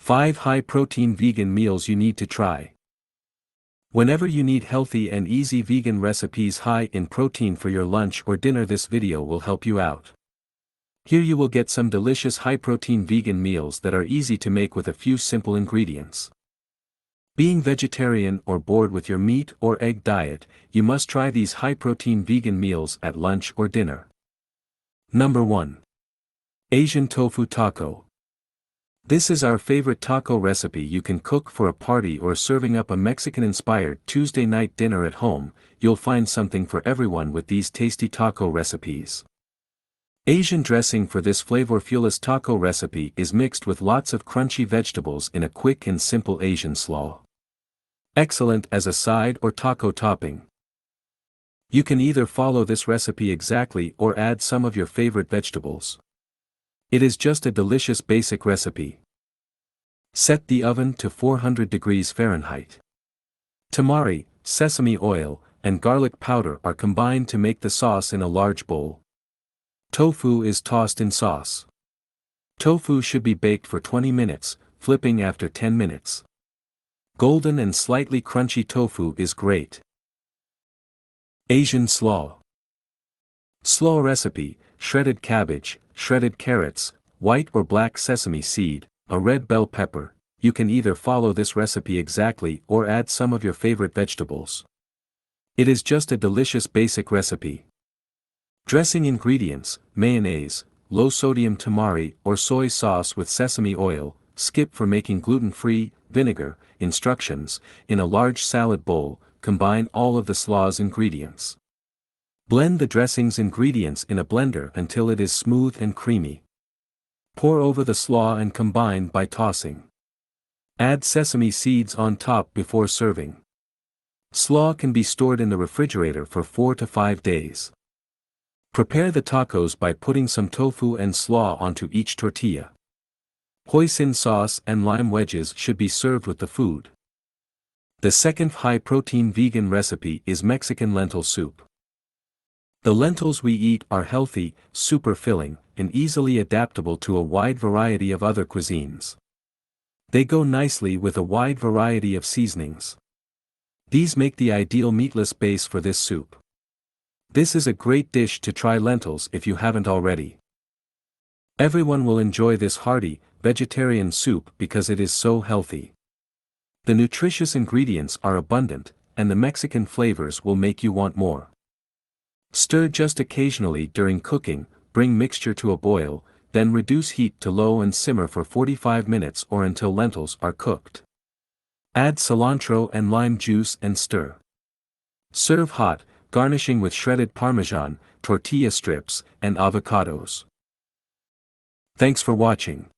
5 high-protein vegan meals you need to try. Whenever you need healthy and easy vegan recipes high in protein for your lunch or dinner, this video will help you out. Here you will get some delicious high-protein vegan meals that are easy to make with a few simple ingredients. Being vegetarian or bored with your meat or egg diet, you must try these high-protein vegan meals at lunch or dinner. Number 1. Asian Tofu Taco. This is our favorite taco recipe you can cook for a party or serving up a Mexican-inspired Tuesday night dinner at home. You'll find something for everyone with these tasty taco recipes. Asian dressing for this flavorfulest taco recipe is mixed with lots of crunchy vegetables in a quick and simple Asian slaw. Excellent as a side or taco topping. You can either follow this recipe exactly or add some of your favorite vegetables. It is just a delicious basic recipe. Set the oven to 400 degrees Fahrenheit. Tamari, sesame oil, and garlic powder are combined to make the sauce in a large bowl. Tofu is tossed in sauce. Tofu should be baked for 20 minutes, flipping after 10 minutes. Golden and slightly crunchy tofu is great. Asian slaw. Slaw recipe: shredded cabbage, shredded carrots, white or black sesame seed, a red bell pepper. You can either follow this recipe exactly or add some of your favorite vegetables. It is just a delicious basic recipe. Dressing ingredients: mayonnaise, low-sodium tamari or soy sauce with sesame oil. Skip for making gluten-free. Vinegar. Instructions: in a large salad bowl, combine all of the slaw's ingredients. Blend the dressing's ingredients in a blender until it is smooth and creamy. Pour over the slaw and combine by tossing. Add sesame seeds on top before serving. Slaw can be stored in the refrigerator for 4 to 5 days. Prepare the tacos by putting some tofu and slaw onto each tortilla. Hoisin sauce and lime wedges should be served with the food. The second high-protein vegan recipe is Mexican lentil soup. The lentils we eat are healthy, super filling, and easily adaptable to a wide variety of other cuisines. They go nicely with a wide variety of seasonings. These make the ideal meatless base for this soup. This is a great dish to try lentils if you haven't already. Everyone will enjoy this hearty, vegetarian soup because it is so healthy. The nutritious ingredients are abundant, and the Mexican flavors will make you want more. Stir just occasionally during cooking, bring mixture to a boil, then reduce heat to low and simmer for 45 minutes or until lentils are cooked. Add cilantro and lime juice and stir. Serve hot, garnishing with shredded Parmesan, tortilla strips, and avocados. Thanks for watching.